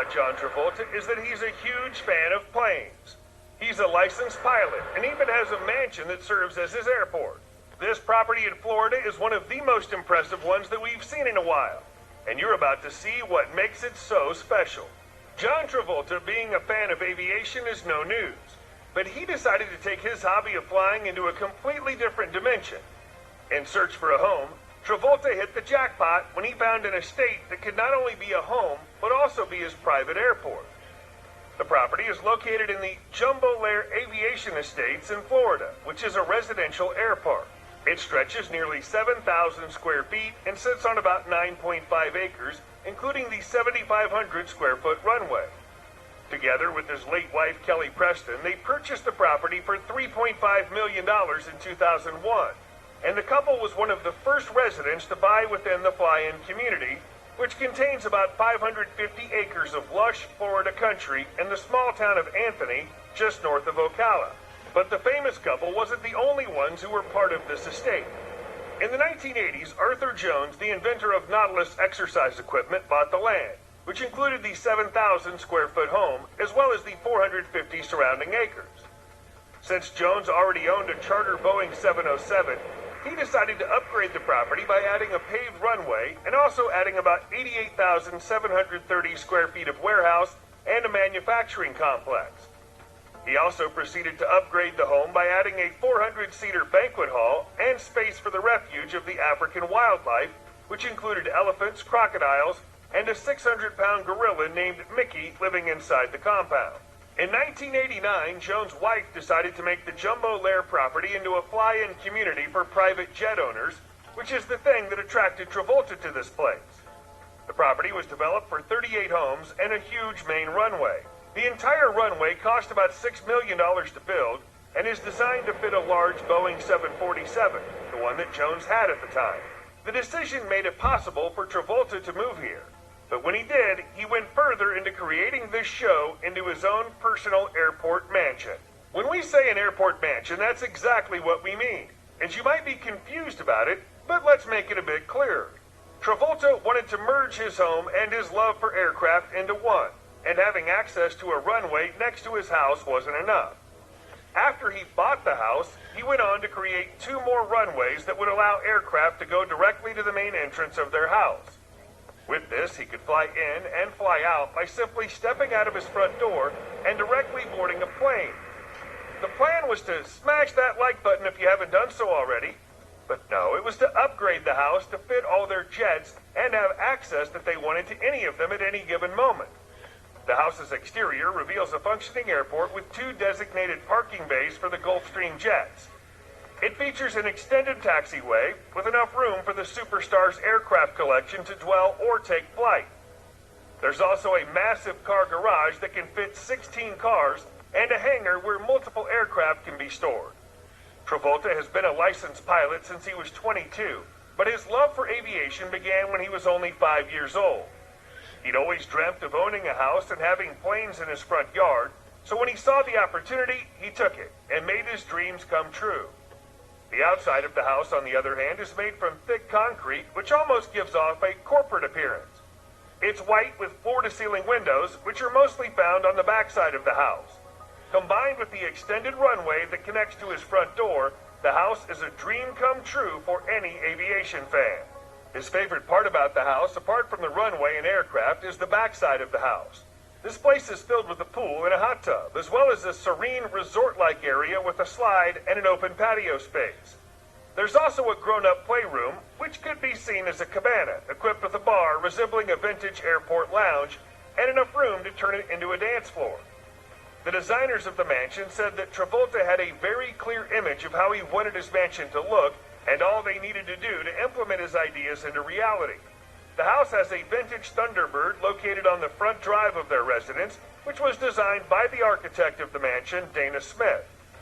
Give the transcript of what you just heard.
about John Travolta is that he's a huge fan of planes. He's a licensed pilot and even has a mansion that serves as his airport. This property in Florida is one of the most impressive ones that we've seen in a while, and you're about to see what makes it so special. John Travolta being a fan of aviation is no news, but he decided to take his hobby of flying into a completely different dimension. In search for a home, Travolta hit the jackpot when he found an estate that could not only be a home, but also be his private airport. The property is located in the Jumbo Lair Aviation Estates in Florida, which is a residential air park. It stretches nearly 7,000 square feet and sits on about 9.5 acres, including the 7,500 square foot runway. Together with his late wife, Kelly Preston, they purchased the property for $3.5 million in 2001. And the couple was one of the first residents to buy within the fly-in community, which contains about 550 acres of lush Florida country in the small town of Anthony, just north of Ocala. But the famous couple wasn't the only ones who were part of this estate. In the 1980s, Arthur Jones, the inventor of Nautilus exercise equipment, bought the land, which included the 7,000 square foot home, as well as the 450 surrounding acres. Since Jones already owned a charter Boeing 707, he decided to upgrade the property by adding a paved runway and also adding about 88,730 square feet of warehouse and a manufacturing complex. He also proceeded to upgrade the home by adding a 400-seater banquet hall and space for the refuge of the African wildlife, which included elephants, crocodiles, and a 600-pound gorilla named Mickey living inside the compound. In 1989, Jones' wife decided to make the Jumbo Lair property into a fly-in community for private jet owners, which is the thing that attracted Travolta to this place. The property was developed for 38 homes and a huge main runway. The entire runway cost about $6 million to build and is designed to fit a large Boeing 747, the one that Jones had at the time. The decision made it possible for Travolta to move here. But when he did, he went further into creating this show into his own personal airport mansion. When we say an airport mansion, that's exactly what we mean. And you might be confused about it, but let's make it a bit clearer. Travolta wanted to merge his home and his love for aircraft into one, and having access to a runway next to his house wasn't enough. After he bought the house, he went on to create 2 more runways that would allow aircraft to go directly to the main entrance of their house. With this, he could fly in and fly out by simply stepping out of his front door and directly boarding a plane. The plan was to smash that like button if you haven't done so already. But no, it was to upgrade the house to fit all their jets and have access if they wanted to any of them at any given moment. The house's exterior reveals a functioning airport with 2 designated parking bays for the Gulfstream jets. It features an extended taxiway with enough room for the Superstars aircraft collection to dwell or take flight. There's also a massive car garage that can fit 16 cars and a hangar where multiple aircraft can be stored. Travolta has been a licensed pilot since he was 22, but his love for aviation began when he was only 5 years old. He'd always dreamt of owning a house and having planes in his front yard, so when he saw the opportunity, he took it and made his dreams come true. The outside of the house, on the other hand, is made from thick concrete, which almost gives off a corporate appearance. It's white with floor-to-ceiling windows, which are mostly found on the backside of the house. Combined with the extended runway that connects to his front door, the house is a dream come true for any aviation fan. His favorite part about the house, apart from the runway and aircraft, is the backside of the house. This place is filled with a pool and a hot tub, as well as a serene resort-like area with a slide and an open patio space. There's also a grown-up playroom, which could be seen as a cabana, equipped with a bar resembling a vintage airport lounge, and enough room to turn it into a dance floor. The designers of the mansion said that Travolta had a very clear image of how he wanted his mansion to look, and all they needed to do to implement his ideas into reality. The house has a vintage Thunderbird located on the front drive of their residence, which was designed by the architect of the mansion, Dana Smith.